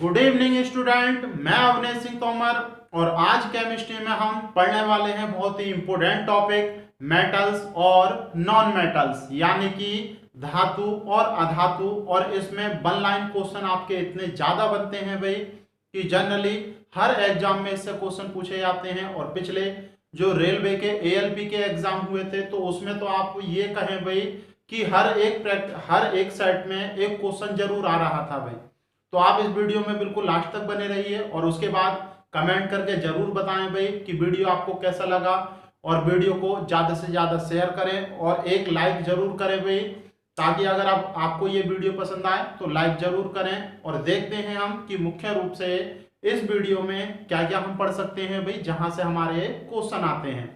Good evening student, मैं अवनेश सिंह तोमर और आज केमिस्ट्री में हम पढ़ने वाले हैं बहुत ही इंपॉर्टेंट टॉपिक मेटल्स और नॉन मेटल्स यानी कि धातु और अधातु। और इसमें वन लाइन क्वेश्चन आपके इतने ज़्यादा बनते हैं भाई कि जनरली हर एग्जाम में इससे क्वेश्चन पूछे जाते हैं। और पिछले जो रेलवे के एएलपी के एग्जाम हुए थे तो उसमें तो आप ये कहें भाई कि हर एक सेट में एक क्वेश्चन जरूर आ रहा था भाई। तो आप इस वीडियो में बिल्कुल लास्ट तक बने रहिए और उसके बाद कमेंट करके जरूर बताएं भाई कि वीडियो आपको कैसा लगा। और वीडियो को ज़्यादा से ज़्यादा शेयर करें और एक लाइक जरूर करें भाई, ताकि अगर आपको ये वीडियो पसंद आए तो लाइक जरूर करें। और देखते हैं हम कि मुख्य रूप से इस वीडियो में क्या क्या हम पढ़ सकते हैं भाई, जहां से हमारे क्वेश्चन आते हैं।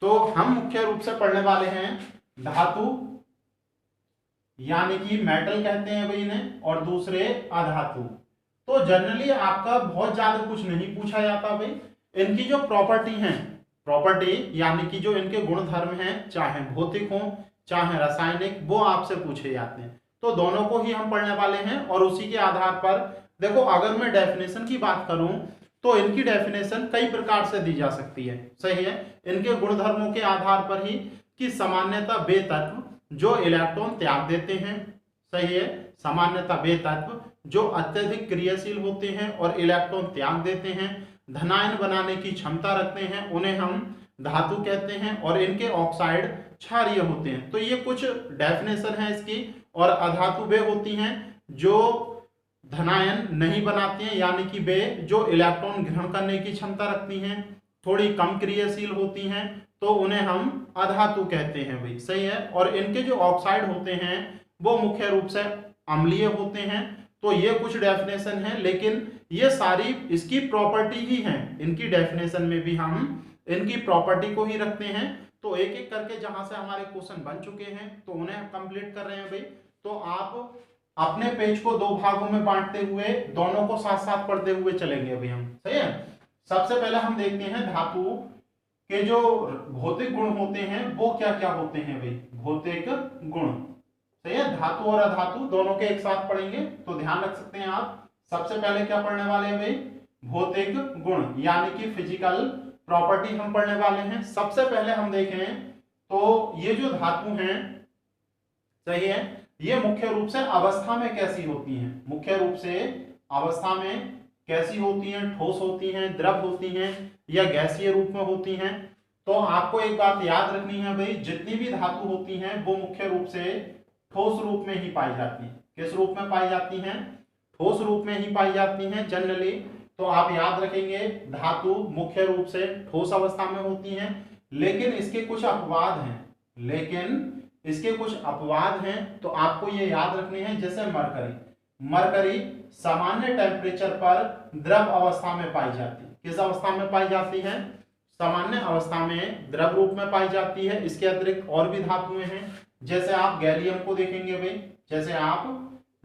तो हम मुख्य रूप से पढ़ने वाले हैं धातु यानी कि मेटल कहते हैं भाई इन्हें, और दूसरे अधातु। तो जनरली आपका बहुत ज्यादा कुछ नहीं पूछा जाता भाई। इनकी जो प्रॉपर्टी है, प्रॉपर्टी यानी कि जो इनके गुणधर्म हैं, चाहे भौतिक हो चाहे रासायनिक, वो आपसे पूछे जाते हैं। तो दोनों को ही हम पढ़ने वाले हैं और उसी के आधार पर देखो, अगर मैं डेफिनेशन की बात करूं तो इनकी डेफिनेशन कई प्रकार से दी जा सकती है। सही है, इनके गुणधर्मों के आधार पर ही कि सामान्यतः वे तत्व जो इलेक्ट्रॉन त्याग देते हैं, सही है, सामान्यतः वे तत्व जो अत्यधिक क्रियाशील होते हैं और इलेक्ट्रॉन त्याग देते हैं, धनायन बनाने की क्षमता रखते हैं, उन्हें हम धातु कहते हैं। और इनके ऑक्साइड क्षारीय होते हैं। तो ये कुछ डेफिनेशन है इसकी। और अधातु वे होती हैं जो धनायन नहीं बनाती हैं, यानी कि वे जो इलेक्ट्रॉन ग्रहण करने की क्षमता रखती हैं, थोड़ी कम क्रियाशील होती हैं, तो उन्हें हम अधातु कहते हैं भाई। सही है। और इनके जो ऑक्साइड होते हैं वो मुख्य रूप से अम्लीय होते हैं। तो ये कुछ डेफिनेशन है, लेकिन ये सारी इसकी प्रॉपर्टी ही हैं। इनकी डेफिनेशन में भी हम इनकी प्रॉपर्टी को ही रखते हैं। तो एक एक करके जहां से हमारे क्वेश्चन बन चुके हैं तो उन्हें हम कंप्लीट कर रहे हैं भाई। तो आप अपने पेज को दो भागों में बांटते हुए दोनों को साथ साथ पढ़ते हुए चलेंगे अभी हम। सही है। सबसे पहले हम देखते हैं धातु के जो भौतिक गुण होते हैं वो क्या क्या होते हैं भाई। भौतिक गुण, सही है, धातु और अधातु दोनों के एक साथ पढ़ेंगे तो ध्यान रख सकते हैं आप। सबसे पहले क्या पढ़ने वाले हैं भाई, भौतिक गुण यानी कि फिजिकल प्रॉपर्टी हम पढ़ने वाले हैं। सबसे पहले हम देखें तो ये जो धातु हैं, सही है, ये मुख्य रूप से अवस्था में कैसी होती हैं। मुख्य रूप से अवस्था में कैसी होती हैं, ठोस होती हैं, द्रव होती हैं या गैसीय रूप में होती हैं। तो आपको एक बात याद रखनी है भाई, जितनी भी धातु होती हैं वो मुख्य रूप से ठोस रूप में ही पाई जाती हैं। किस रूप में पाई जाती हैं? ठोस रूप में ही पाई जाती हैं जनरली। तो आप याद रखेंगे धातु मुख्य रूप से ठोस अवस्था में होती हैं, लेकिन इसके कुछ अपवाद हैं। तो आपको ये याद रखने हैं। जैसे मरकरी सामान्य टेम्परेचर पर द्रव अवस्था में पाई जाती है। किस अवस्था में पाई जाती है? सामान्य अवस्था में द्रव रूप में पाई जाती है। इसके अतिरिक्त और भी धातुएं हैं। जैसे आप गैलियम को देखेंगे भाई, जैसे आप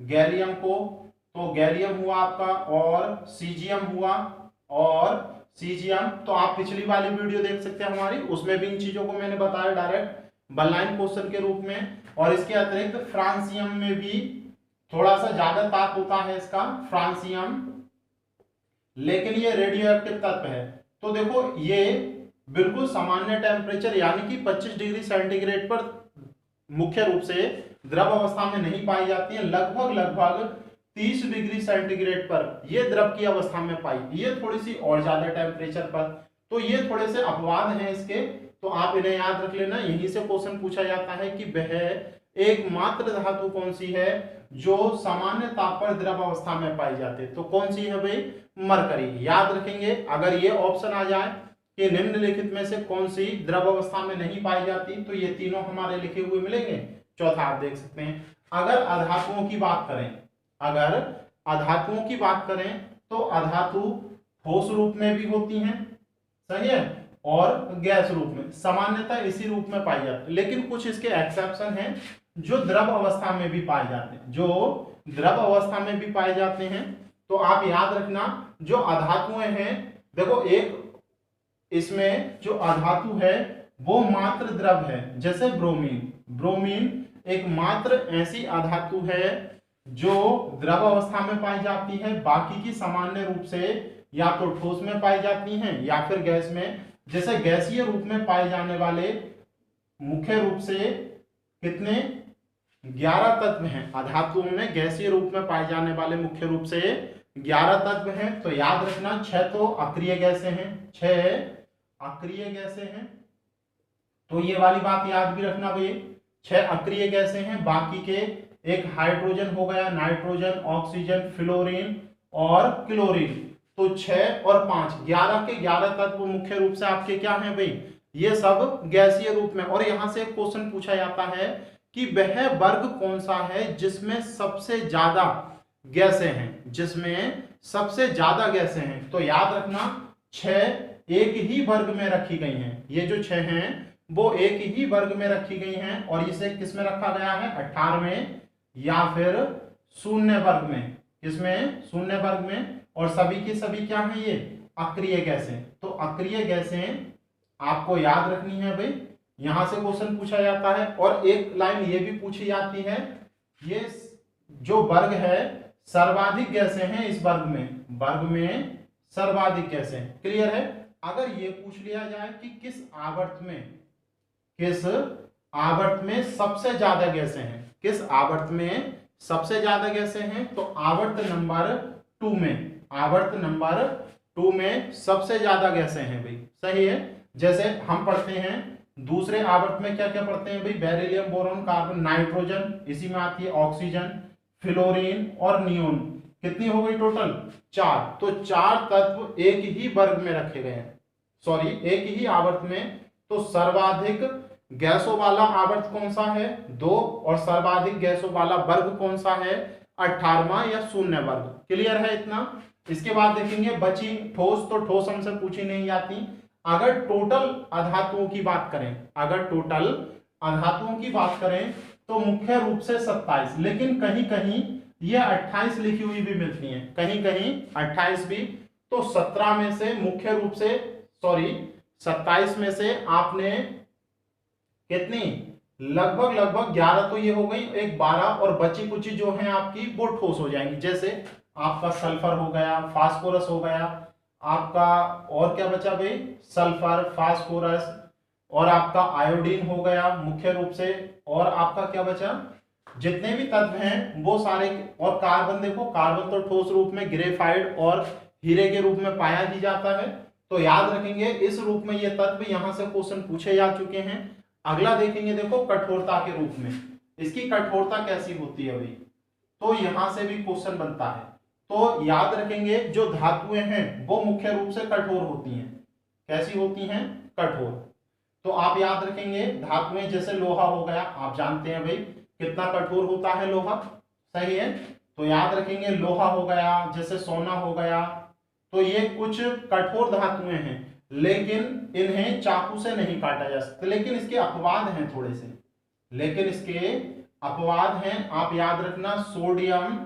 गैलियम को, तो गैलियम हुआ आपका और सीजियम हुआ। और सीजियम तो आप पिछली वाली वीडियो देख सकते हैं हमारी, उसमें भी इन चीजों को मैंने बताया डायरेक्ट वन लाइन क्वेश्चन के रूप में। और इसके अतिरिक्त फ्रांसियम में भी थोड़ा सा ज्यादा ताप होता है इसका, फ्रांसियम, लेकिन ये रेडियो एक्टिव तत्व है। तो देखो ये बिल्कुल सामान्य टेम्परेचर यानी कि 25 डिग्री सेंटीग्रेड पर मुख्य रूप से द्रव अवस्था में नहीं पाई जाती है। लगभग 30 डिग्री सेंटीग्रेड पर ये द्रव की अवस्था में पाई, ये थोड़ी सी और ज्यादा टेम्परेचर पर। तो ये थोड़े से अपवाद हैं इसके, तो आप इन्हें याद रख लेना। यहीं से क्वेश्चन पूछा जाता है कि वह एकमात्र धातु कौन सी है जो सामान्य ताप पर द्रव अवस्था में पाई जाती है। तो कौन सी है भाई? मरकरी। याद रखेंगे अगर ये ऑप्शन आ जाए कि निम्नलिखित में से कौन सी द्रव अवस्था में नहीं पाई जाती, तो ये तीनों हमारे लिखे हुए मिलेंगे। चौथा आप देख सकते हैं। अगर अधातुओं की बात करें तो अधातु ठोस रूप में भी होती हैं, सही है, और गैस रूप में, सामान्यतः इसी रूप में पाई जाती है। लेकिन कुछ इसके एक्सेप्शन हैं जो द्रव अवस्था में भी पाए जाते हैं, तो आप याद रखना जो अधातुएं हैं, देखो एक इसमें जो अधातु है वो मात्र द्रव है। जैसे ब्रोमीन एक मात्र ऐसी अधातु है जो द्रव अवस्था में पाई जाती है, बाकी की सामान्य रूप से या तो ठोस में पाई जाती हैं या फिर गैस में। जैसे गैसीय रूप में पाए जाने वाले मुख्य रूप से कितने 11 तत्व हैं अधातुओं में, गैसीय रूप में पाए जाने वाले मुख्य रूप से 11 तत्व हैं। तो याद रखना 6 तो अक्रिय गैसें हैं, 6 अक्रिय गैसें हैं। तो ये वाली बात याद भी रखना भाई, 6 अक्रिय गैसें हैं, बाकी के एक हाइड्रोजन हो गया, नाइट्रोजन, ऑक्सीजन, फ्लोरीन और क्लोरीन। तो 6 और 5 11 के 11 तत्व मुख्य रूप से आपके क्या हैं भाई, ये सब गैसीय रूप में। और यहां से क्वेश्चन पूछा जाता है कि वह वर्ग कौन सा है जिसमें सबसे ज्यादा गैसें हैं, जिसमें सबसे ज्यादा गैसें हैं। तो याद रखना 6 एक ही वर्ग में रखी गई हैं, ये जो 6 हैं वो एक ही वर्ग में रखी गई हैं। और इसे किस में रखा गया है, 18वें या फिर शून्य वर्ग में, किसमें, शून्य वर्ग में। और सभी की सभी क्या है, ये अक्रिय गैसें। तो अक्रिय गैसें आपको याद रखनी है भाई, यहां से क्वेश्चन पूछा जाता है। और एक लाइन ये भी पूछी जाती है, ये जो वर्ग है सर्वाधिक गैसें हैं इस वर्ग में सर्वाधिक गैसें। क्लियर है। अगर ये पूछ लिया जाए कि किस आवर्त में सबसे ज्यादा गैसें हैं, किस आवर्त में सबसे ज्यादा गैसें हैं, तो आवर्त नंबर 2 में सबसे ज्यादा गैसें हैं भाई। सही है। जैसे हम पढ़ते हैं दूसरे आवर्त में क्या क्या पढ़ते हैं भाई, बेरिलियम, बोरॉन, कार्बन, नाइट्रोजन, इसी में आती है ऑक्सीजन, फ्लोरीन और नियोन। कितनी हो गई टोटल, 4। तो 4 तत्व एक ही वर्ग में रखे गए हैं, सॉरी एक ही आवर्त में। तो सर्वाधिक गैसों वाला आवर्त कौन सा है, 2। और सर्वाधिक गैसों वाला वर्ग कौन सा है, 18वां या शून्य वर्ग। क्लियर है इतना। इसके बाद देखेंगे बची ठोस। तो ठोस हमसे पूछी नहीं जाती। अगर टोटल अधातुओं की बात करें तो मुख्य रूप से 27, लेकिन कहीं कहीं ये 28 लिखी हुई भी मिलती हैं, कहीं कहीं 28 भी। तो 17 में से मुख्य रूप से 27 में से आपने कितनी, लगभग 11 तो ये हो गई, एक 12 और बची कुची जो है आपकी वो ठोस हो जाएंगी। जैसे आपका सल्फर हो गया, फास्फोरस हो गया आपका, और क्या बचा भाई, सल्फर, फास्फोरस और आपका आयोडीन हो गया मुख्य रूप से। और आपका क्या बचा, जितने भी तत्व हैं वो सारे। और कार्बन देखो, कार्बन तो ठोस रूप में ग्रेफाइट और हीरे के रूप में पाया ही जाता है। तो याद रखेंगे इस रूप में ये तत्व, यहां से क्वेश्चन पूछे जा चुके हैं। अगला देखेंगे देखो कठोरता के रूप में, इसकी कठोरता कैसी होती है भाई, तो यहां से भी क्वेश्चन बनता है। तो याद रखेंगे जो धातुएं हैं वो मुख्य रूप से कठोर होती हैं। कैसी होती हैं, कठोर। तो आप याद रखेंगे धातुएं, जैसे लोहा हो गया, आप जानते हैं भाई कितना कठोर होता है लोहा। सही है। तो याद रखेंगे लोहा हो गया, जैसे सोना हो गया। तो ये कुछ कठोर धातुएं हैं, लेकिन इन्हें चाकू से नहीं काटा जा सकता। लेकिन इसके अपवाद हैं थोड़े से, लेकिन इसके अपवाद हैं। आप याद रखना सोडियम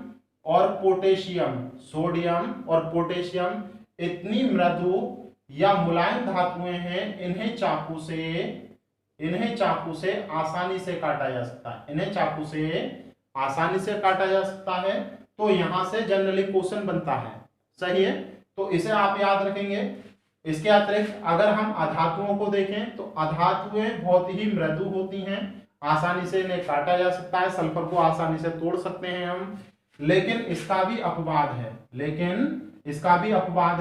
और पोटेशियम इतनी मृदु या मुलायम धातुएं हैं, इन्हें चाकू से आसानी से काटा जा सकता है, इन्हें चाकू से आसानी से काटा जा सकता है। तो यहां से जनरली क्वेश्चन बनता है। सही है। तो इसे आप याद रखेंगे। इसके अतिरिक्त अगर हम अधातुओं को देखें तो अधातुएं बहुत ही मृदु होती हैं, आसानी से इन्हें काटा जा सकता है, सल्फर को आसानी से तोड़ सकते हैं हम। लेकिन इसका भी अपवाद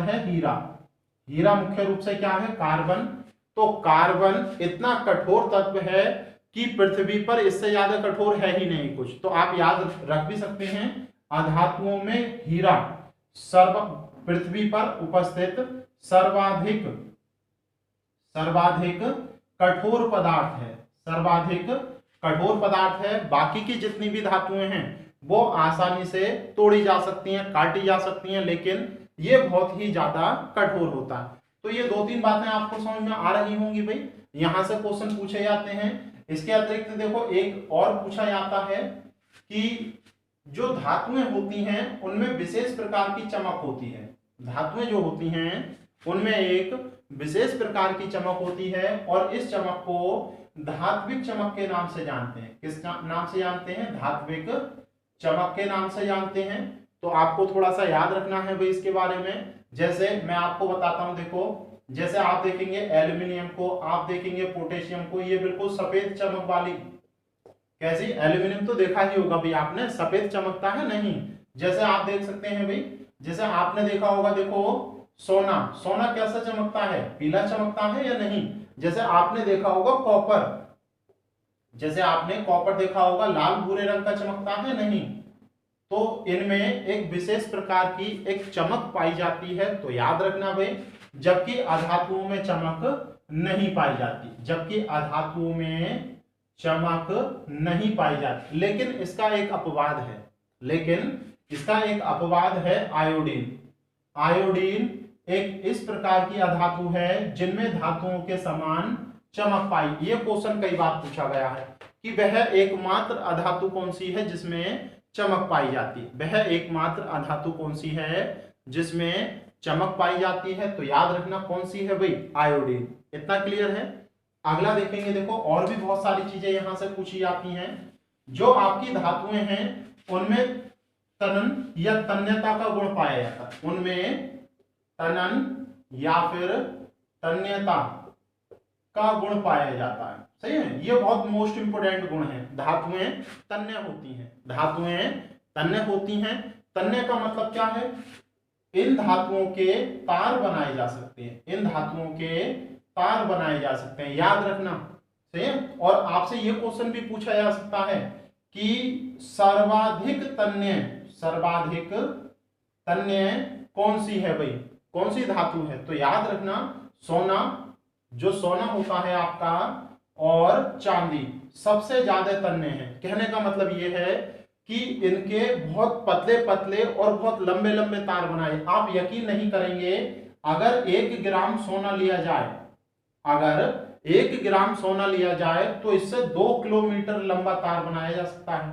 है हीरा मुख्य रूप से क्या है, कार्बन। तो कार्बन इतना कठोर तत्व है कि पृथ्वी पर इससे ज्यादा कठोर है ही नहीं कुछ। तो आप याद रख भी सकते हैं अधातुओं में हीरा पृथ्वी पर उपस्थित सर्वाधिक कठोर पदार्थ है। बाकी की जितनी भी धातुएं हैं वो आसानी से तोड़ी जा सकती हैं, काटी जा सकती हैं, लेकिन ये बहुत ही ज्यादा कठोर होता है। तो ये 2-3 बातें आपको समझ में आ रही होंगी भाई, यहां से क्वेश्चन पूछे जाते हैं। इसके अतिरिक्त देखो एक और पूछा जाता है कि जो धातुएं होती हैं उनमें विशेष प्रकार की चमक होती है। धातुएं जो होती हैं उनमें एक विशेष प्रकार की चमक होती है, और इस चमक को धात्विक चमक के नाम से जानते हैं। किस नाम से जानते हैं, धात्विक चमक के नाम से जानते हैं। तो आपको थोड़ा सा याद रखना है भाई इसके बारे में। जैसे मैं आपको बताता हूं, देखो जैसे आप देखेंगे एल्यूमिनियम को, आप देखेंगे पोटेशियम को, ये बिल्कुल सफेद चमक वाली, कैसी, एल्यूमिनियम तो देखा ही होगा भाई आपने, सफेद चमकता है नहीं। जैसे आप देख सकते हैं भाई, जैसे आपने देखा होगा, देखो सोना, सोना कैसा चमकता है, पीला चमकता है या नहीं। जैसे आपने देखा होगा कॉपर, जैसे आपने कॉपर देखा होगा, लाल भूरे रंग का चमकता है नहीं। तो इनमें एक विशेष प्रकार की एक चमक पाई जाती है, तो याद रखना भाई, जबकि अधातुओं में चमक नहीं पाई जाती, जबकि अधातुओं में चमक नहीं पाई जाती। लेकिन इसका एक अपवाद है, लेकिन इसका एक अपवाद है आयोडीन। आयोडीन एक इस प्रकार की अधातु है जिनमें धातुओं के समान चमक पाई। ये क्वेश्चन कई बार पूछा गया है कि वह एकमात्र अधातु कौन सी है जिसमें चमक पाई जाती है, वह एकमात्र अधातु कौन सी है जिसमें चमक पाई जाती है। तो याद रखना कौन सी है भाई, आयोडीन। इतना क्लियर है। अगला देखेंगे, देखो और भी बहुत सारी चीजें यहां से पूछी जाती हैं। जो आपकी धातुएं हैं उनमें तनन या तन्यता का गुण पाया जाता है, उनमें तनन या फिर तन्यता का गुण पाया जाता है। सही है, ये बहुत मोस्ट इंपोर्टेंट गुण है। धातुएं तन्य होती हैं, धातुएं तन्य होती हैं। तन्य का मतलब क्या है, इन धातुओं के तार बनाए जा सकते हैं, इन धातुओं के तार बनाए जा सकते हैं, याद रखना। सही है। और आपसे ये क्वेश्चन भी पूछा जा सकता है कि सर्वाधिक तन्य, सर्वाधिक तन्य कौन सी है भाई, कौन सी धातु है। तो याद रखना सोना, जो सोना होता है आपका, और चांदी सबसे ज्यादा तन्य है। कहने का मतलब ये है कि इनके बहुत पतले पतले और बहुत लंबे लंबे तार बनाए। आप यकीन नहीं करेंगे, अगर 1 ग्राम सोना लिया जाए, अगर 1 ग्राम सोना लिया जाए तो इससे 2 किलोमीटर लंबा तार बनाया जा सकता है।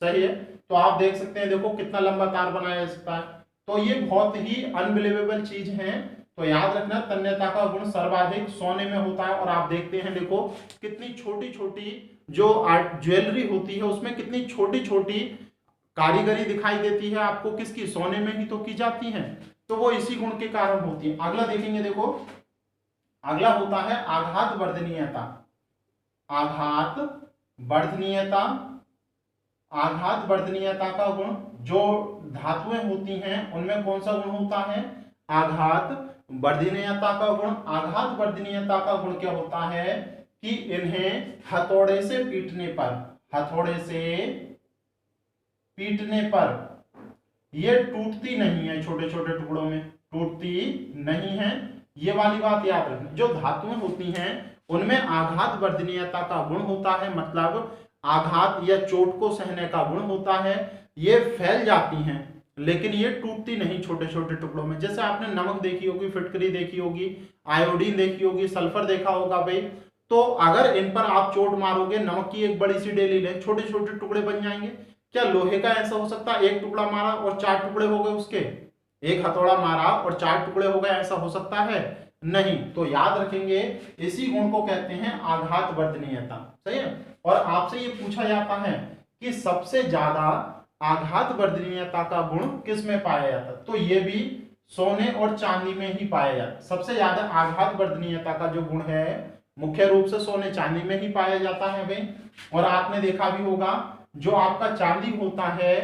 सही है। तो आप देख सकते हैं, देखो कितना लंबा तार बनाया जा सकता है। तो ये बहुत ही अनबिलीवेबल चीज है। तो याद रखना तन्यता का गुण सर्वाधिक सोने में होता है। और आप देखते हैं, देखो कितनी छोटी छोटी जो आर्ट ज्वेलरी होती है उसमें कितनी छोटी छोटी कारीगरी दिखाई देती है आपको, किसकी, सोने में ही तो की जाती है। तो वो इसी गुण के कारण होती है। अगला देखेंगे, देखो अगला होता है आघात वर्धनीयता। आघात वर्धनीयता, आघात वर्धनीयता का गुण, जो धातुएं होती हैं उनमें कौन सा गुण होता है, आघात वर्धनीयता का गुण। आघात वर्धनीयता का गुण क्या होता है कि इन्हें हथौड़े से पीटने पर, हथौड़े से पीटने पर ये टूटती नहीं है, छोटे छोटे टुकड़ों में टूटती नहीं है। ये वाली बात याद रखना। जो धातुएं होती हैं उनमें आघात वर्धनीयता का गुण होता है, मतलब आघात या चोट को सहने का गुण होता है। ये फैल जाती हैं लेकिन ये टूटती नहीं छोटे छोटे टुकड़ों में। जैसे आपने नमक देखी होगी, फिटकरी देखी होगी, आयोडीन देखी होगी, सल्फर देखा होगा भाई। तो अगर इन पर आप चोट मारोगे, नमक की एक बड़ी सी डेली ले, छोटे छोटे टुकड़े बन जाएंगे। क्या लोहे का ऐसा हो सकता है, एक टुकड़ा मारा और 4 टुकड़े हो गए उसके, एक हथौड़ा मारा और 4 टुकड़े हो गए, ऐसा हो सकता है नहीं। तो याद रखेंगे इसी गुण को कहते हैं आघात वर्धनीयता। सही है। और आपसे ये पूछा जाता है कि सबसे ज्यादा आघात वर्धनीयता का गुण किस में पाया जाता है, तो ये भी सोने और चांदी में ही पाया जाता है। सबसे ज्यादा आघात वर्धनीयता का जो गुण है मुख्य रूप से सोने चांदी में ही पाया जाता है भाई। और आपने देखा भी होगा, जो आपका चांदी होता है,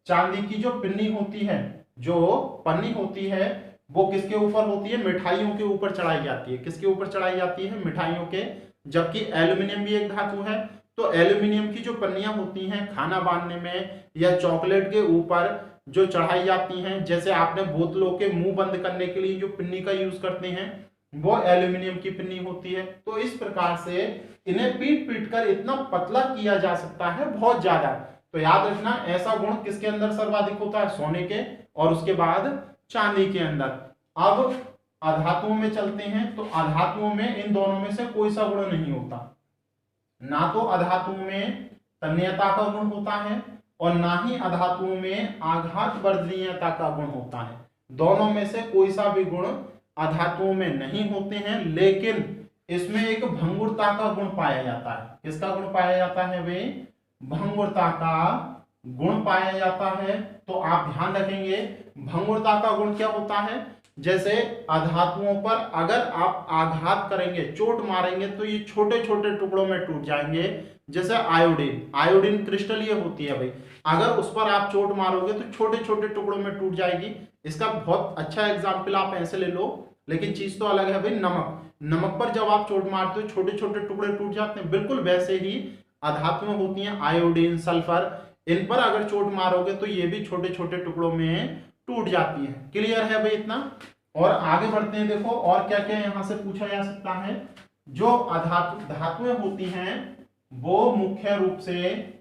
चांदी की जो पिन्नी होती है, जो पन्नी होती है, वो किसके ऊपर होती है, मिठाइयों के ऊपर चढ़ाई जाती है। किसके ऊपर चढ़ाई जाती है, मिठाइयों के। जबकि एल्यूमिनियम भी एक धातु है, तो एल्यूमिनियम की जो पन्नियां होती हैं खाना बांधने में या चॉकलेट के ऊपर जो चढ़ाई जाती हैं, जैसे आपने बोतलों के मुंह बंद करने के लिए जो पिन्नी का यूज करते हैं, वो एल्यूमिनियम की पिन्नी होती है। तो इस प्रकार से इन्हें पीट पीट कर इतना पतला किया जा सकता है, बहुत ज्यादा। तो याद रखना ऐसा गुण किसके अंदर सर्वाधिक होता है, सोने के, और उसके बाद चांदी के अंदर। अब अधातुओं में चलते हैं। तो अधातुओं में इन दोनों में से कोई सा गुण नहीं होता, ना तो अधातुओं में तन्यता का गुण होता है और ना ही अधातुओं में आघात वर्धनीयता का गुण होता है। दोनों में से कोई सा भी गुण अधातुओं में नहीं होते हैं। लेकिन इसमें एक भंगुरता का गुण पाया जाता है। किसका गुण पाया जाता है वे, भंगुरता का गुण पाया जाता है तो आप ध्यान रखेंगे भंगुरता का गुण क्या होता है, जैसे अधातुओं पर अगर आप आघात करेंगे, चोट मारेंगे तो ये छोटे छोटे टुकड़ों में टूट जाएंगे। जैसे आयोडीन, आयोडीन क्रिस्टल ये होती है भाई, अगर उस पर आप चोट मारोगे तो छोटे छोटे टुकड़ों में टूट जाएगी। इसका बहुत अच्छा एग्जाम्पल आप ऐसे ले लो, लेकिन चीज तो अलग है भाई। नमक, नमक पर जब आप चोट मारते हो छोटे छोटे टुकड़े टूट जाते हैं, बिल्कुल वैसे ही अधातुएं होती हैं आयोडीन, सल्फर, इन पर अगर चोट मारोगे तो ये भी छोटे छोटे टुकड़ों में टूट जाती है। क्लियर है भाई इतना? और आगे बढ़ते हैं, देखो और क्या क्या यहां से पूछा जा सकता है। जो धातुएं होती हैं वो मुख्य रूप से,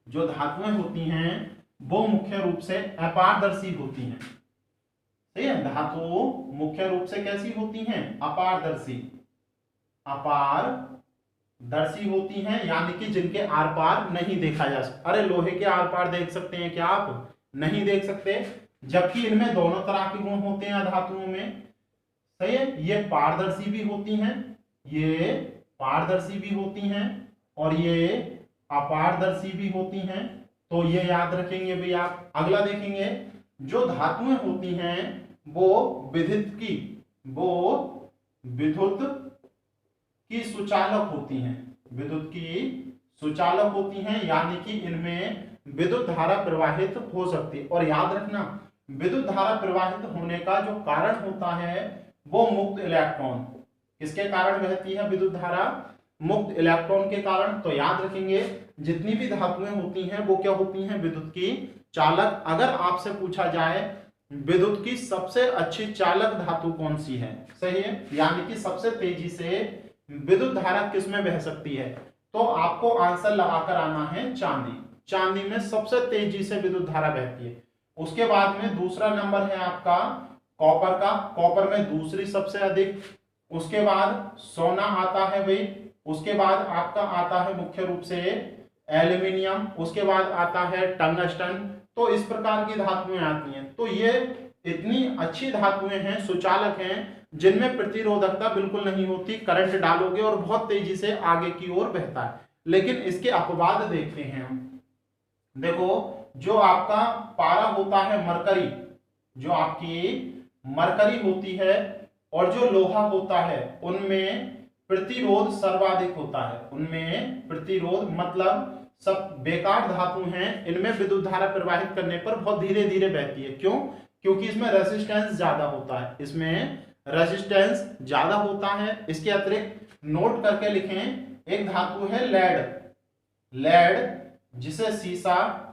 जो धातुएं होती हैं वो मुख्य रूप से अपारदर्शी होती हैं। सही है, धातु मुख्य रूप से कैसी होती हैं? अपारदर्शी, अपारदर्शी होती हैं, यानी कि जिनके आर पार नहीं देखा जा सकता। अरे लोहे के आर पार देख सकते हैं क्या आप? नहीं देख सकते, जबकि इनमें दोनों तरह के गुण होते हैं धातुओं में। सही है, ये पारदर्शी भी होती हैं, ये पारदर्शी भी होती हैं और ये अपारदर्शी भी होती हैं। तो ये याद रखेंगे भाई आप। अगला देखेंगे, जो धातुएं होती हैं वो विद्युत की सुचालक होती हैं, विद्युत की सुचालक होती हैं, यानी कि इनमें विद्युत धारा प्रवाहित हो सकती है। और याद रखना, विद्युत धारा प्रवाहित होने का जो कारण होता है वो मुक्त इलेक्ट्रॉन, किसके कारण बहती है विद्युत धारा? मुक्त इलेक्ट्रॉन के कारण। तो याद रखेंगे जितनी भी धातुएं होती हैं वो क्या होती हैं? विद्युत की चालक। अगर आपसे पूछा जाए विद्युत की सबसे अच्छी चालक धातु कौन सी है, सही है, यानी कि सबसे तेजी से विद्युत धारा किस में बह सकती है, तो आपको आंसर लगाकर आना है चांदी। चांदी में सबसे तेजी से विद्युत धारा बहती है। उसके बाद में दूसरा नंबर है आपका कॉपर का, कॉपर में दूसरी सबसे अधिक। उसके बाद सोना आता है भाई, उसके बाद आपका आता है मुख्य रूप से एल्यूमिनियम, उसके बाद आता है टंगस्टन। तो इस प्रकार की धातुएं आती हैं। तो ये इतनी अच्छी धातुएं हैं, सुचालक हैं, जिनमें प्रतिरोधकता बिल्कुल नहीं होती, करंट डालोगे और बहुत तेजी से आगे की ओर बहता है। लेकिन इसके अपवाद देखते हैं हम। देखो, जो आपका पारा होता है मरकरी, जो आपकी मरकरी होती है और जो लोहा होता है उनमें प्रतिरोध सर्वाधिक होता है। उनमें प्रतिरोध मतलब सब बेकार धातु हैं, इनमें विद्युत धारा प्रवाहित करने पर बहुत धीरे धीरे बहती है। क्यों? क्योंकि इसमें रेजिस्टेंस ज्यादा होता है, इसमें रेजिस्टेंस ज्यादा होता है। इसके अतिरिक्त नोट करके लिखें, एक धातु है लेड, लेड जिसे सीसा,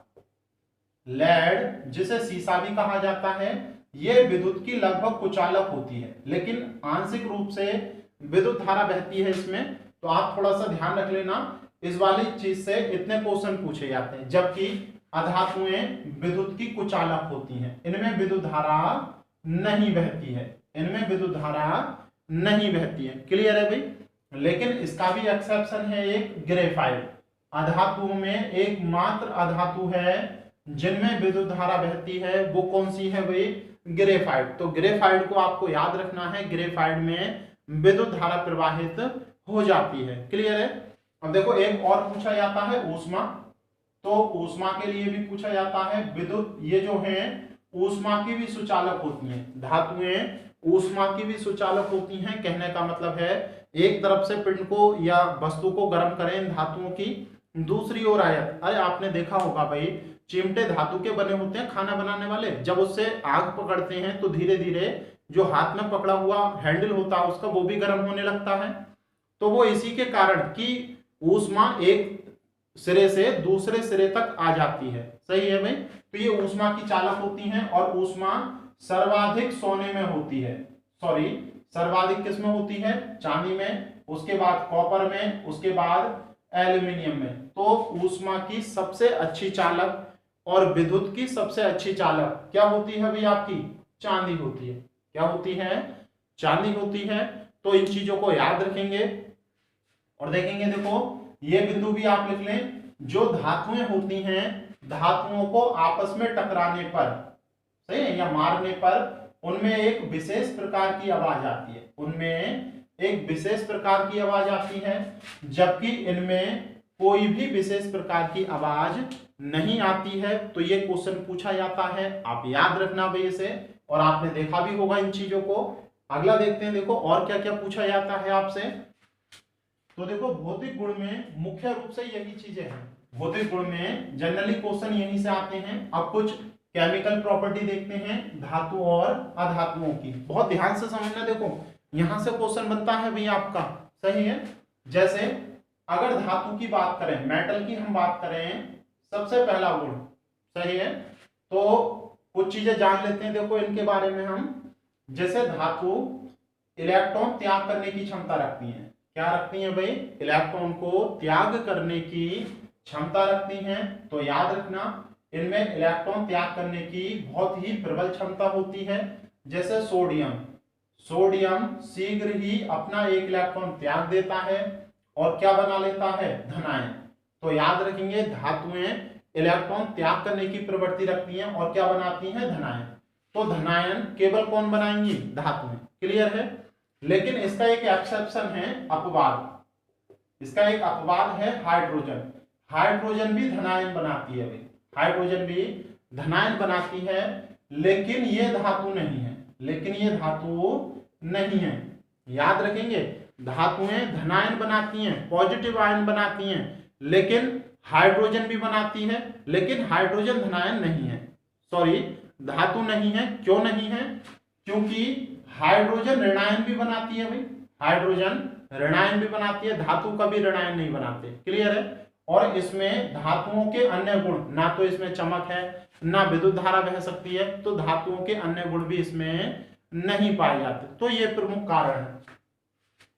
लेड जिसे सीसा भी कहा जाता है, ये विद्युत की लगभग कुचालक होती है, लेकिन आंशिक रूप से विद्युत धारा बहती है इसमें। तो आप थोड़ा सा ध्यान रख लेना, इस वाली चीज से इतने क्वेश्चन पूछे जाते हैं। जबकि अधातुएं विद्युत की कुचालक होती हैं, इनमें विद्युत धारा नहीं बहती है, इनमें विद्युत धारा नहीं बहती है। क्लियर है भाई? लेकिन इसका भी एक्सेप्शन है एक, ग्रेफाइट। अधातुओं में एकमात्र अधातु है जिनमें विद्युत धारा बहती है, वो कौन सी है भाई? ग्रेफाइट। तो ग्रेफाइट को आपको याद रखना है, ग्रेफाइट में विद्युत धारा प्रवाहित हो जाती है। क्लियर है? अब देखो एक और पूछा जाता है ऊष्मा। तो ऊष्मा के लिए भी पूछा जाता है, विद्युत ये जो है ऊष्मा की भी सुचालक होती हैं, धातुएं ऊष्मा की भी सुचालक होती हैं। कहने का मतलब है एक तरफ से पिंड को या वस्तु को गर्म करें धातुओं की, दूसरी ओर आयत। अरे आपने देखा होगा भाई, चिमटे धातु के बने होते हैं खाना बनाने वाले, जब उससे आग पकड़ते हैं तो धीरे धीरे जो हाथ में पकड़ा हुआ हैंडल होता है उसका वो भी गर्म होने लगता है। तो वो इसी के कारण कि ऊष्मा एक सिरे से दूसरे सिरे तक आ जाती है। सही है भाई? तो ये ऊष्मा की चालक होती हैं और ऊष्मा सर्वाधिक सोने में होती है, सॉरी सर्वाधिक किस में होती है? चांदी में, उसके बाद कॉपर में, उसके बाद एल्यूमिनियम में। तो ऊष्मा की सबसे अच्छी चालक और विद्युत की सबसे अच्छी चालक क्या होती है भाई? आपकी चांदी होती है। क्या होती है? चांदी होती है। तो इन चीजों को याद रखेंगे और देखेंगे। देखो ये बिंदु भी आप लिख लें, जो धातुएं होती हैं, धातुओं को आपस में टकराने पर, सही है, या मारने पर उनमें एक विशेष प्रकार की आवाज आती है, उनमें एक विशेष प्रकार की आवाज आती है। जबकि इनमें कोई भी विशेष प्रकार की आवाज नहीं आती है। तो ये क्वेश्चन पूछा जाता है, आप याद रखना भाई इसे, और आपने देखा भी होगा इन चीजों को। अगला देखते हैं, देखो और क्या क्या पूछा जाता है आपसे। तो देखो भौतिक गुण में मुख्य रूप से यही चीजें हैं। भौतिक गुण में जनरली क्वेश्चन यहीं से आते हैं। अब कुछ केमिकल प्रॉपर्टी देखते हैं धातु और अधातुओं की, बहुत ध्यान से समझना। देखो यहां से क्वेश्चन बनता है भैया आपका, सही है। जैसे अगर धातु की बात करें, मेटल की हम बात करें, सबसे पहला गुण, सही है। तो कुछ चीजें जान लेते हैं देखो इनके बारे में हम। जैसे धातु इलेक्ट्रॉन त्याग करने की क्षमता रखती है। क्या रखती है भाई? इलेक्ट्रॉन को त्याग करने की क्षमता रखती हैं। तो याद रखना इनमें इलेक्ट्रॉन त्याग करने की बहुत ही प्रबल क्षमता होती है। जैसे सोडियम, सोडियम शीघ्र ही अपना एक इलेक्ट्रॉन त्याग देता है और क्या बना लेता है? धनायन। तो याद रखेंगे धातुएं इलेक्ट्रॉन त्याग करने की प्रवृत्ति रखती हैं और क्या बनाती हैं? धनायन। तो धनायन केवल कौन बनाएंगी? धातुएं। क्लियर है। लेकिन इसका एक एक्सेप्शन है, अपवाद। इसका एक अपवाद है हाइड्रोजन। हाइड्रोजन भी धनायन बनाती है भाई, हाइड्रोजन भी धनायन बनाती है, लेकिन ये धातु नहीं है। लेकिन ये धातु नहीं है। याद रखेंगे धातुएं धनायन बनाती हैं, पॉजिटिव आयन बनाती हैं, लेकिन हाइड्रोजन भी बनाती है, लेकिन हाइड्रोजन धनायन नहीं है। सॉरी, धातु नहीं है। क्यों नहीं है? क्योंकि हाइड्रोजन ऋणायन भी बनाती है भाई, हाइड्रोजन ऋणायन भी बनाती है, धातु का भी ऋणायन नहीं बनाते। क्लियर है। और इसमें धातुओं के अन्य गुण, ना तो इसमें चमक है, ना विद्युत धारा बह सकती है, तो धातुओं के अन्य गुण भी इसमें नहीं पाए जाते। तो ये प्रमुख कारण है।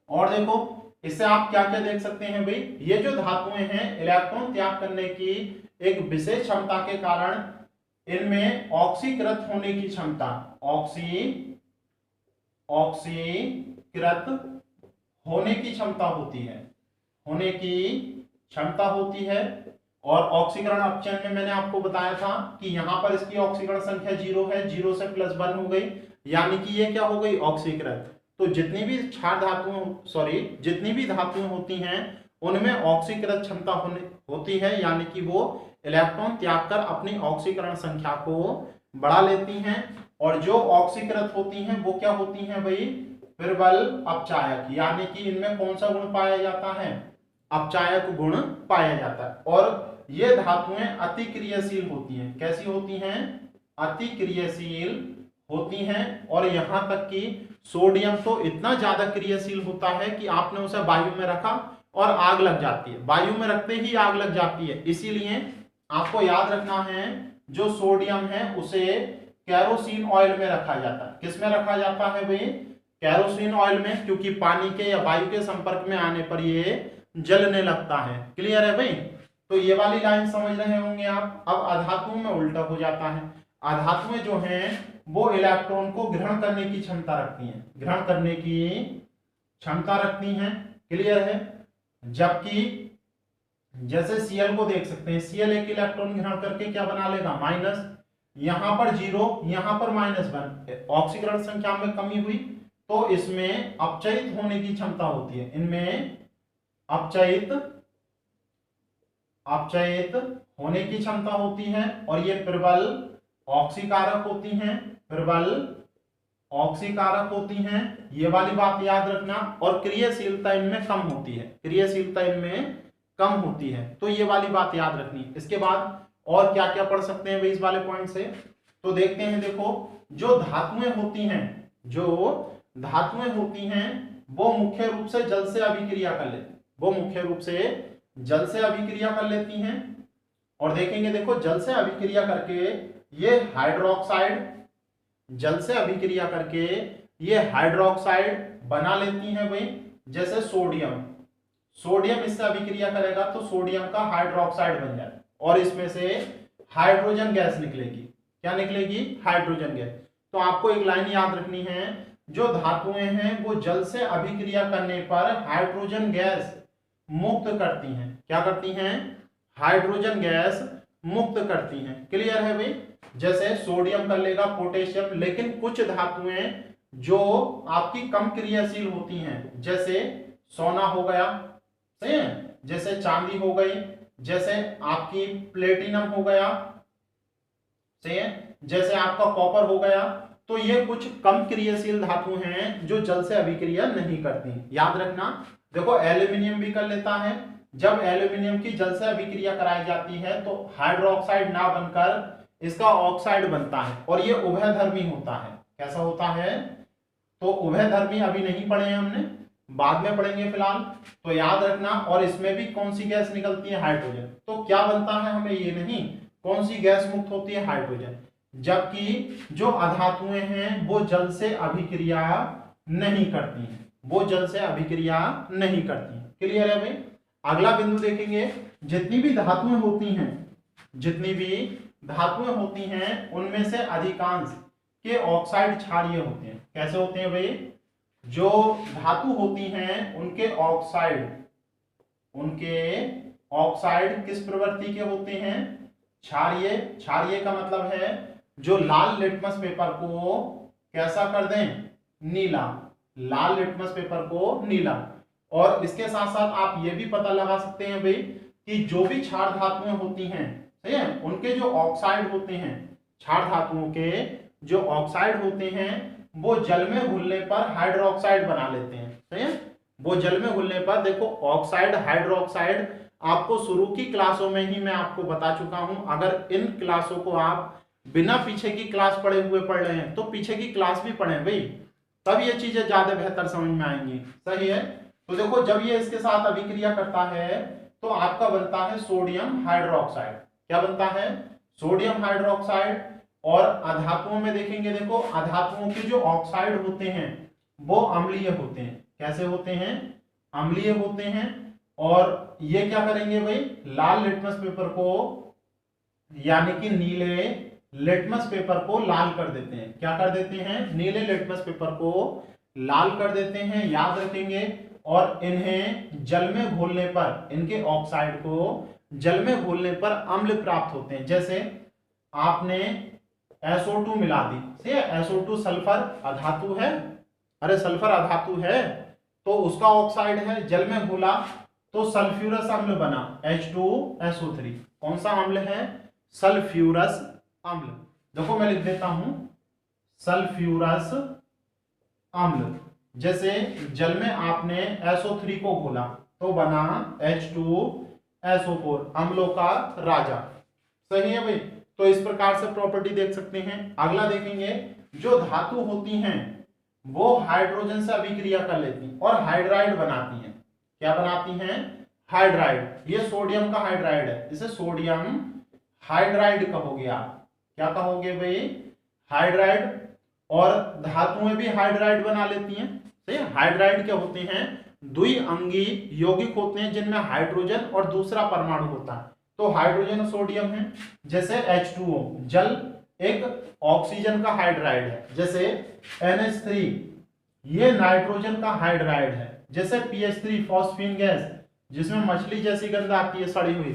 और देखो इससे आप क्या क्या देख सकते हैं भाई, ये जो धातुएं हैं इलेक्ट्रॉन त्याग करने की एक विशेष क्षमता के कारण इनमें ऑक्सीकृत होने की क्षमता, ऑक्सीकृत होने की क्षमता होती है, होने की क्षमता होती है। और ऑक्सीकरण अपचयन में मैंने आपको बताया था कि यहां पर इसकी ऑक्सीकरण संख्या 0 है, 0 से +1 हो गई, यानी कि ये क्या हो गई? ऑक्सीकृत। तो जितनी भी क्षार धातुएं, जितनी भी धातुएं होती हैं उनमें ऑक्सीकृत क्षमता होती है, यानी कि वो इलेक्ट्रॉन त्याग कर अपनी ऑक्सीकरण संख्या को बढ़ा लेती हैं। और जो ऑक्सीकृत होती हैं वो क्या होती हैं भाई? प्रबल अपचायक, यानी कि इनमें कौन सा गुण पाया जाता है? अपचायक गुण पाया जाता है। और ये धातुएं अतिक्रियाशील होती हैं। कैसी होती हैं? अतिक्रियाशील होती हैं। और यहां तक कि सोडियम तो इतना ज्यादा क्रियाशील होता है कि आपने उसे वायु में रखा और आग लग जाती है, वायु में रखते ही आग लग जाती है। इसीलिए आपको याद रखना है जो सोडियम है उसे कैरोसिन ऑयल में रखा जाता है। किस में रखा जाता है भाई? कैरोसिन ऑयल में, क्योंकि पानी के या वायु के संपर्क में आने पर ये जलने लगता है। क्लियर है भाई। तो ये वाली लाइन समझ रहे होंगे आप। अब अधातुओं में उल्टा हो जाता है। अधातुएं जो हैं वो इलेक्ट्रॉन को ग्रहण करने की क्षमता रखती हैं, ग्रहण करने की क्षमता रखती हैं। क्लियर है। जबकि जैसे Cl को देख सकते हैं, Cl एक इलेक्ट्रॉन ग्रहण करके क्या बना लेगा? माइनस। यहां पर 0, यहां पर -1, ऑक्सीकरण संख्या में कमी हुई, तो इसमें अपचयित होने की क्षमता होती है। इनमें अपचयित होने की क्षमता होती है। और ये प्रबल ऑक्सीकारक होती हैं, प्रबल ऑक्सीकारक होती हैं। ये वाली बात याद रखना। और क्रियाशीलता इनमें कम होती है, क्रियाशीलता इनमें कम होती है। तो ये वाली बात याद रखनी है। इसके बाद और क्या क्या पढ़ सकते हैं भाई इस वाले पॉइंट से? तो देखते हैं, देखो जो धातुएं होती हैं, जो धातुएं होती हैं वो मुख्य रूप से जल से अभिक्रिया कर लेती, वो मुख्य रूप से जल से अभिक्रिया कर लेती हैं। और देखेंगे देखो जल से अभिक्रिया करके ये हाइड्रोक्साइड, जल से अभिक्रिया करके ये हाइड्रोक्साइड बना लेती हैं भाई। जैसे सोडियम, सोडियम इससे अभिक्रिया करेगा तो सोडियम का हाइड्रोक्साइड बन जाए और इसमें से हाइड्रोजन गैस निकलेगी। क्या निकलेगी? Hydrogen gas. तो आपको एक लाइन याद रखनी है, जो धातुएं हैं वो जल से अभिक्रिया करने पर हाइड्रोजन गैस मुक्त करती हैं। क्या करती हैं? हाइड्रोजन गैस मुक्त करती हैं। क्लियर है भाई। जैसे सोडियम कर लेगा पोटेशियम, लेकिन कुछ धातुएं जो आपकी कम क्रियाशील होती हैं, जैसे सोना हो गया, सही है, जैसे चांदी हो गई, जैसे आपकी प्लेटिनम हो गया, सही है, जैसे आपका कॉपर हो गया। तो ये कुछ कम क्रियाशील धातु हैं जो जल से अभिक्रिया नहीं करती। याद रखना, देखो एल्यूमिनियम भी कर लेता है। जब एल्यूमिनियम की जल से अभिक्रिया कराई जाती है तो हाइड्रोक्साइड ना बनकर इसका ऑक्साइड बनता है और ये उभयधर्मी होता है। कैसा होता है? तो उभयधर्मी अभी नहीं पढ़े हैं हमने, बाद में पढ़ेंगे फिलहाल। तो याद रखना, और इसमें भी कौन सी गैस निकलती है? हाइड्रोजन। तो क्या बनता है हमें ये नहीं, कौन सी गैस मुक्त होती है? हाइड्रोजन। जबकि जो अधातुएं हैं वो जल से अभिक्रिया नहीं करती हैं, वो जल से अभिक्रिया नहीं करती हैं। क्लियर है भाई? अगला बिंदु देखेंगे, जितनी भी धातुएं होती हैं, जितनी भी धातुएं होती हैं उनमें से अधिकांश के ऑक्साइड क्षारीय होते हैं। कैसे होते हैं भाई? जो धातु होती हैं उनके ऑक्साइड किस प्रवृत्ति के होते हैं? क्षारीय। क्षारीय का मतलब है जो लाल लिटमस पेपर को कैसा कर दें? नीला। लाल लिटमस पेपर को नीला। और इसके साथ साथ आप ये भी पता लगा सकते हैं भाई कि जो भी क्षार धातुएं होती हैं, सही है, उनके जो ऑक्साइड होते हैं, क्षार धातुओं के जो ऑक्साइड होते हैं वो जल में घुलने पर हाइड्रोक्साइड बना लेते हैं। सही है, वो जल में घुलने पर, देखो ऑक्साइड हाइड्रोक्साइड आपको शुरू की क्लासों में ही मैं आपको बता चुका हूं। अगर इन क्लासों को आप बिना पीछे की क्लास पढ़े हुए पढ़ रहे हैं तो पीछे की क्लास भी पढ़ें भाई, तब ये चीजें ज्यादा बेहतर समझ में आएंगी। सही है, तो देखो जब ये इसके साथ अभिक्रिया करता है तो आपका बनता है सोडियम हाइड्रोक्साइड। क्या बनता है? Sodium hydroxide. और अधातुओं में देखेंगे, देखो अधातुओं के जो ऑक्साइड होते हैं वो अम्लीय होते हैं। कैसे होते हैं? अम्लीय होते हैं। और ये क्या करेंगे भाई? लाल लिटमस पेपर को, यानी कि नीले लिटमस पेपर को लाल कर देते हैं। क्या कर देते हैं? नीले लिटमस पेपर को लाल कर देते हैं। याद रखेंगे। और इन्हें जल में घोलने पर, इनके ऑक्साइड को जल में घोलने पर अम्ल प्राप्त होते हैं। जैसे आपने SO2 मिला दी, सही है, SO2 सल्फर अधातु है, अरे सल्फर अधातु है तो उसका ऑक्साइड है, जल में घोला तो सल्फ्यूरस अम्ल बना H2SO3। कौन सा अम्ल है? सल्फ्यूरस अम्ल। देखो मैं लिख देता हूं सल्फ्यूरस अम्ल। जैसे जल में आपने SO3 को घोला तो बना H2SO4, अम्लों का राजा। सही है भाई? तो इस प्रकार से प्रॉपर्टी देख सकते हैं। अगला देखेंगे, जो धातु होती हैं वो हाइड्रोजन से अभिक्रिया कर लेती हैं और हाइड्राइड बनाती हैं। क्या बनाती हैं? हाइड्राइड। ये सोडियम का हाइड्राइड है, इसे सोडियम हाइड्राइड कहोगे आप। क्या कहोगे भाई? हाइड्राइड। और धातुएं भी हाइड्राइड बना लेती हैं। सही है, हाइड्राइड क्या होते हैं? द्विअंगी यौगिक होते हैं जिनमें हाइड्रोजन और दूसरा परमाणु होता है। तो हाइड्रोजन और सोडियम है। जैसे H2O, जल एक ऑक्सीजन का हाइड्राइड है। जैसे NH3, ये नाइट्रोजन का हाइड्राइड है। जैसे PH3 फॉस्फीन गैस, जिसमें मछली जैसी गंध आती है सड़ी हुई,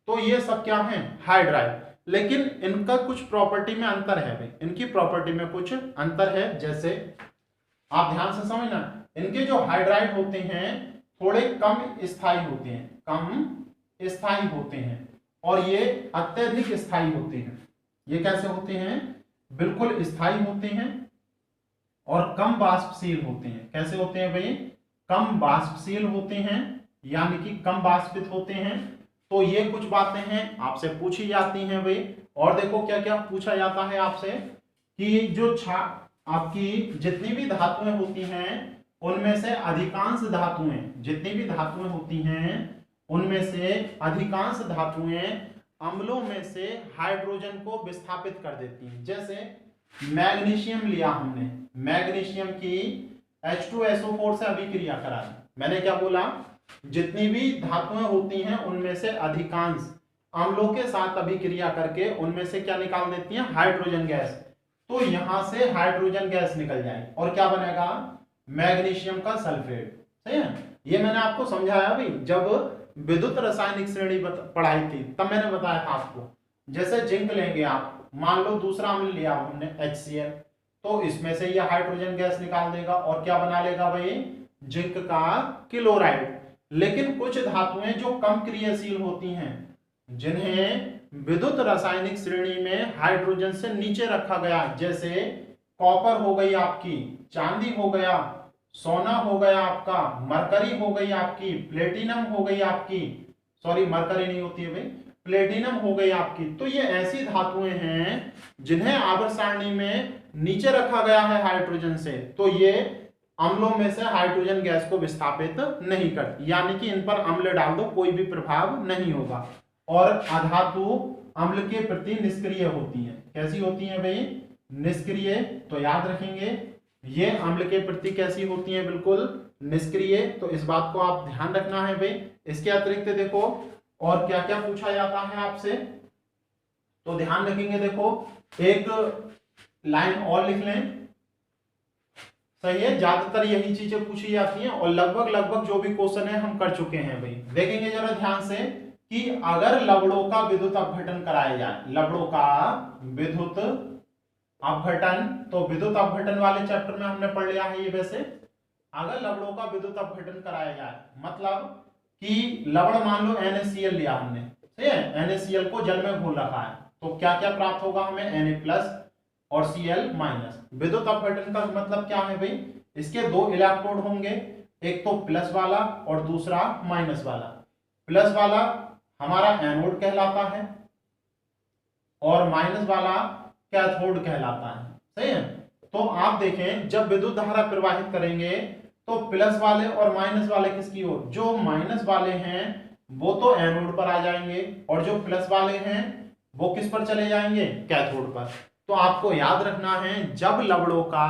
तो ये सब क्या है? हाइड्राइड। लेकिन इनका कुछ प्रॉपर्टी में अंतर है भाई, इनकी प्रॉपर्टी में कुछ अंतर है। जैसे आप ध्यान से समझना, इनके जो हाइड्राइड होते हैं थोड़े कम स्थायी होते हैं, कम स्थायी होते हैं, और ये अत्यधिक स्थायी होते हैं। ये कैसे होते हैं? बिल्कुल स्थायी होते हैं और कम वाष्पशील होते हैं। कैसे होते हैं भाई? कम वाष्पशील होते हैं, यानी कि कम वाष्पित होते हैं। तो ये कुछ बातें हैं आपसे पूछी जाती हैं भाई। और देखो क्या क्या पूछा जाता है आपसे कि जो आपकी जितनी भी धातुएं होती हैं उनमें से अधिकांश धातुएं, जितनी भी धातुएं होती हैं उनमें से अधिकांश धातुएं अम्लों में से हाइड्रोजन को विस्थापित कर देती हैं। जैसे मैग्नीशियम लिया हमने, मैग्नीशियम की H2SO4 से अभिक्रिया करा दी। मैंने क्या बोला? जितनी भी धातुएं होती हैं उनमें से अधिकांश अम्लों के साथ अभिक्रिया करके उनमें से क्या निकाल देती हैं? Hydrogen gas. तो यहां से हाइड्रोजन गैस निकल जाएगी और क्या बनेगा? मैग्नीशियम का सल्फेट। सही है, ये मैंने आपको समझाया भाई जब विद्युत रासायनिक श्रेणी पढ़ाई थी, तब मैंने बताया था आपको। जैसे जिंक लेंगे आप, मान लो दूसरा अम्ल लिया हमने HCl, तो इसमें से यह हाइड्रोजन गैस निकाल देगा और क्या बना लेगा भाई? जिंक का क्लोराइड। लेकिन कुछ धातुएं जो कम क्रियाशील होती हैं, जिन्हें विद्युत रासायनिक श्रेणी में हाइड्रोजन से नीचे रखा गया, जैसे कॉपर हो गई आपकी, चांदी हो गया, सोना हो गया आपका, मरकरी हो गई आपकी, प्लेटिनम हो गई आपकी, सॉरी मरकरी नहीं होती है भाई, प्लेटिनम हो गई आपकी। तो ये ऐसी धातुएं हैं जिन्हें आवर्त सारणी में नीचे रखा गया है हाइड्रोजन से, तो ये अम्लों में से हाइड्रोजन गैस को विस्थापित नहीं करती, यानी कि इन पर अम्ल डाल दो कोई भी प्रभाव नहीं होगा। और अधातु अम्ल के प्रति निष्क्रिय होती है। कैसी होती है भाई? निष्क्रिय। तो याद रखेंगे ये अम्ल के प्रति कैसी होती है? बिल्कुल निष्क्रिय। तो इस बात को आप ध्यान रखना है भाई। इसके अतिरिक्त देखो और क्या क्या पूछा जाता है आपसे, तो ध्यान रखेंगे। देखो एक लाइन और लिख लें, सही है। ज्यादातर यही चीजें पूछी जाती हैं और लगभग जो भी क्वेश्चन है हम कर चुके हैं भाई। देखेंगे जरा ध्यान से कि अगर लवणों का विद्युत अपघटन कराया जाए, लवणों का विद्युत अपघटन, तो विद्युत अपघटन वाले चैप्टर में हमने पढ़ लिया है ये। वैसे अगर लवणों का विद्युत अपघटन कराया जाए, मतलब कि लवण मान लो NaCl लिया हमने, सही है, NaCl को जल में घोल रखा है, तो क्या क्या प्राप्त होगा हमें? Na+ और Cl-। विद्युत अपघटन का मतलब क्या है भाई? इसके दो इलेक्ट्रोड होंगे, एक तो प्लस वाला और दूसरा माइनस वाला। प्लस वाला हमारा एनोड कहलाता है और माइनस वाला कैथोड कहलाता है, सही है। तो आप देखें जब विद्युत धारा प्रवाहित करेंगे तो प्लस वाले और माइनस वाले किसकी ओर? जो माइनस वाले हैं वो तो एनोड पर आ जाएंगे और जो प्लस वाले हैं वो किस पर चले जाएंगे? कैथोड पर। तो आपको याद रखना है जब लवणों का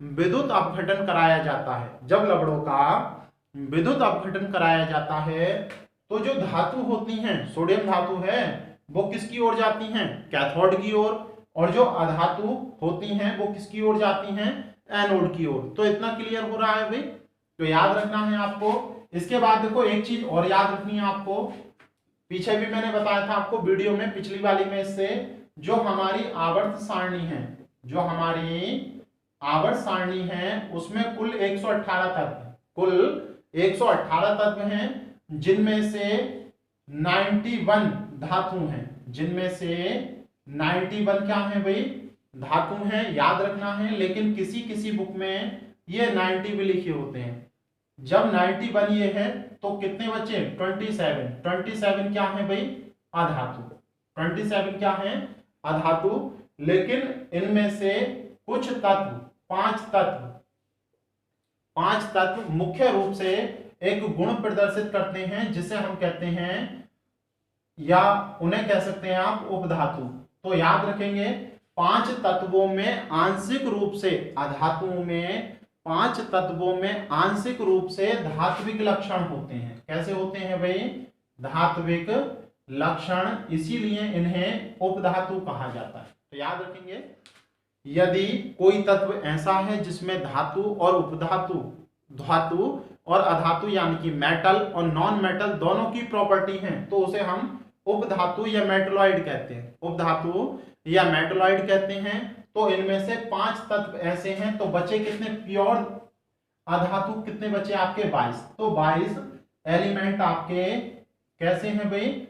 विद्युत अपघटन कराया जाता है, जब लवणों का विद्युत अपघटन कराया जाता है तो जो धातु होती हैं, सोडियम धातु है, वो किसकी ओर जाती हैं? कैथोड की ओर। और जो अधातु होती हैं वो किसकी ओर जाती हैं? एनोड की ओर। तो इतना क्लियर हो रहा है भाई, तो याद रखना है आपको। इसके बाद देखो एक चीज और याद रखनी है आपको, पीछे भी मैंने बताया था आपको वीडियो में, पिछली वाली में, इससे जो हमारी आवर्त सारणी है, जो हमारी आवर्त सारणी है उसमें कुल 118 तत्व, कुल 118 तत्व हैं, जिनमें से 91 धातु हैं, जिनमें से 91 क्या है भाई? धातु हैं, याद रखना है। लेकिन किसी किसी बुक में ये 90 भी लिखे होते हैं। जब 91 ये है तो कितने बचे? 27 क्या है भाई? अधातु। 27 क्या है? अधातु। लेकिन इनमें से कुछ तत्व, 5 तत्व मुख्य रूप से एक गुण प्रदर्शित करते हैं, जिसे हम कहते हैं, या उन्हें कह सकते हैं आप उपधातु। तो याद रखेंगे 5 तत्वों में आंशिक रूप से, अधातुओं में 5 तत्वों में आंशिक रूप से धात्विक लक्षण होते हैं। कैसे होते हैं भाई? धात्विक लक्षण, इसीलिए इन्हें उपधातु कहा जाता है। तो याद रखेंगे यदि कोई तत्व ऐसा है जिसमें धातु और उपधातु, धातु और अधातु यानी कि मेटल और नॉन मेटल दोनों की प्रॉपर्टी है, तो उसे हम उपधातु या मेटलॉइड कहते हैं। उपधातु या मेटलॉइड कहते हैं। तो इनमें से 5 तत्व ऐसे हैं, तो बचे कितने? प्योर अधातु कितने बचे आपके? 22। तो 22 एलिमेंट आपके कैसे हैं भाई?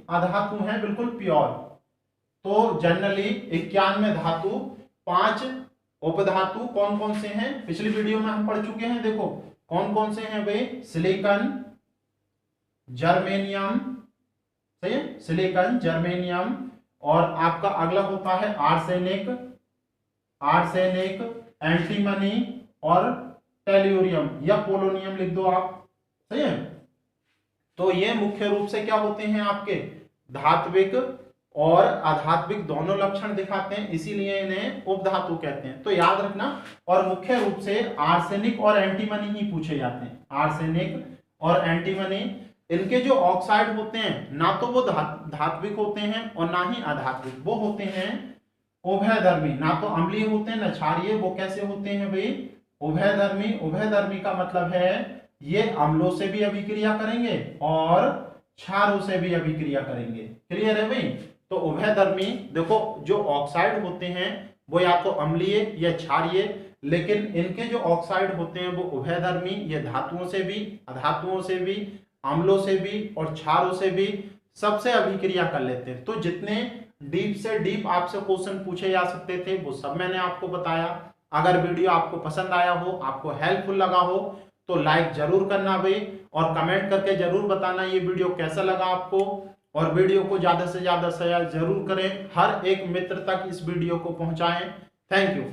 अधातु हैं, बिल्कुल प्योर। तो जनरली 91 धातु, 5 उपधातु कौन कौन से हैं? पिछली वीडियो में हम पढ़ चुके हैं। देखो कौन कौन से हैं भाई? सिलिकॉन, जर्मेनियम, सही है, सिलिकॉन, जर्मेनियम, और आपका अगला होता है आर्सेनिक, एंटीमनी और टेल्यूरियम या पोलोनियम लिख दो आप, सही है। तो ये मुख्य रूप से क्या होते हैं आपके? धात्विक और अधात्विक दोनों लक्षण दिखाते हैं, इसीलिए इन्हें उपधातु कहते हैं। तो याद रखना। और मुख्य रूप से आर्सेनिक और एंटीमनी ही पूछे जाते हैं। आर्सेनिक और एंटीमनी, इनके जो ऑक्साइड होते हैं ना तो वो धात्विक होते हैं और ना ही अधात्विक, वो होते हैं उभयधर्मी। ना तो अम्लीय होते हैं ना क्षारीय। वो कैसे होते हैं भाई? उभयधर्मी। उभयधर्मी का मतलब है ये अम्लों से भी अभिक्रिया करेंगे और क्षारों से भी अभिक्रिया करेंगे। क्लियर है भाई? तो उभयधर्मी, देखो जो ऑक्साइड होते हैं वो या तो अम्लीय या क्षारीय लेकिन इनके जो ऑक्साइड होते हैं वो उभयधर्मी, ये धातुओं से भी, अधातुओं से भी, अम्लों से भी और क्षारों से भी सबसे अभिक्रिया कर लेते हैं। तो जितने डीप से डीप आपसे क्वेश्चन पूछे जा सकते थे वो सब मैंने आपको बताया। अगर वीडियो आपको पसंद आया हो, आपको हेल्पफुल लगा हो, तो लाइक जरूर करना भाई, और कमेंट करके जरूर बताना ये वीडियो कैसा लगा आपको, और वीडियो को ज्यादा से ज्यादा शेयर जरूर करें, हर एक मित्र तक इस वीडियो को पहुंचाएं। Thank you.